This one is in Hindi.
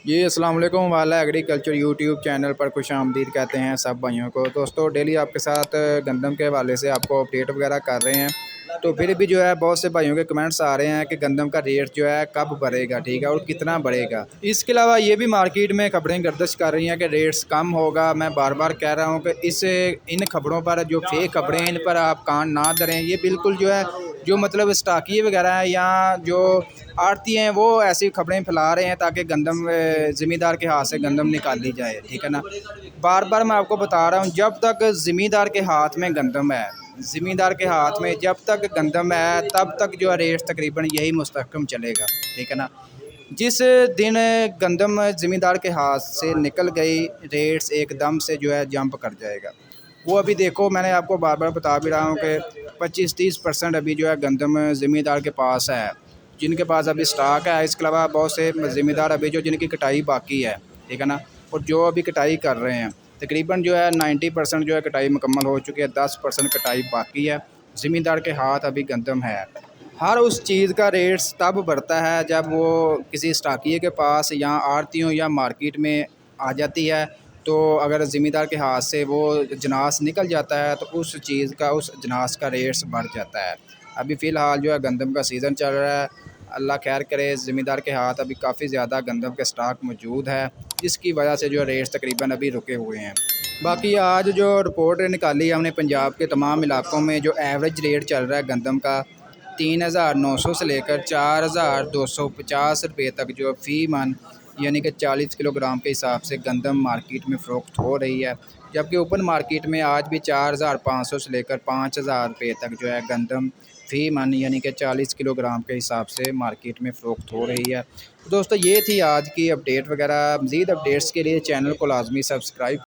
जी अस्सलाम वालेकुम वाला एग्रीकल्चर यूट्यूब चैनल पर खुश आमदीद कहते हैं सब भाइयों को। दोस्तों डेली आपके साथ गंदम के हवाले से आपको अपडेट वगैरह कर रहे हैं। तो फिर भी जो है बहुत से भाइयों के कमेंट्स आ रहे हैं कि गंदम का रेट जो है कब बढ़ेगा, ठीक है, और कितना बढ़ेगा। इसके अलावा ये भी मार्केट में खबरें गर्दिश कर रही हैं कि रेट्स कम होगा। मैं बार बार कह रहा हूँ कि इन खबरों पर, जो फेक खबरें हैं, इन पर आप कान ना धरें। ये बिल्कुल जो है, जो मतलब स्टाकिए वगैरह हैं या जो आड़ती हैं, वो ऐसी खबरें फैला रहे हैं ताकि गंदम ज़मींदार के हाथ से गंदम निकाल ली जाए, ठीक है ना। बार बार मैं आपको बता रहा हूँ, जब तक ज़मींदार के हाथ में गंदम है, ज़मींदार के हाथ में जब तक गंदम है, तब तक जो है रेट तकरीबन यही मुस्तहकम चलेगा, ठीक है ना। जिस दिन गंदम ज़मींदार के हाथ से निकल गई, रेट्स एकदम से जो है जंप कर जाएगा। वो अभी देखो, मैंने आपको बार बार बता भी रहा हूँ कि 25-30% अभी जो है गंदम ज़मींदार के पास है, जिनके पास अभी स्टॉक है। इसके अलावा बहुत से ज़मींदार अभी जो जिनकी कटाई बाकी है, ठीक है ना, और जो अभी कटाई कर रहे हैं, तकरीबन जो है 90% जो है कटाई मुकम्मल हो चुकी है, 10% कटाई बाकी है। ज़मींदार के हाथ अभी गंदम है। हर उस चीज़ का रेट्स तब बढ़ता है जब वो किसी स्टाकिए के पास या आड़तियों या मार्केट में आ जाती है। तो अगर ज़मींदार के हाथ से वो जनास निकल जाता है तो उस चीज़ का, उस जनास का रेट्स बढ़ जाता है। अभी फ़िलहाल जो है गंदम का सीज़न चल रहा है, अल्लाह खैर करे। ज़मींदार के हाथ अभी काफ़ी ज़्यादा गंदम के स्टॉक मौजूद है, जिसकी वजह से जो रेट्स तकरीबन अभी रुके हुए हैं। बाकी आज जो रिपोर्ट निकाली है हमने, पंजाब के तमाम इलाकों में जो एवरेज रेट चल रहा है गंदम का, 3,900 से लेकर 4,250 रुपये तक जो फ़ी मन, यानी कि 40 किलोग्राम के हिसाब से गंदम मार्केट में फ़रोख्त हो रही है। जबकि ओपन मार्केट में आज भी 4,500 से लेकर 5,000 रुपये तक जो है गंदम फ़ी मन, यानी कि 40 किलोग्राम के हिसाब से मार्केट में फ़रोख्त हो रही है। तो दोस्तों ये थी आज की अपडेट वगैरह। मज़ीद अपडेट्स के लिए चैनल को लाजमी सब्सक्राइब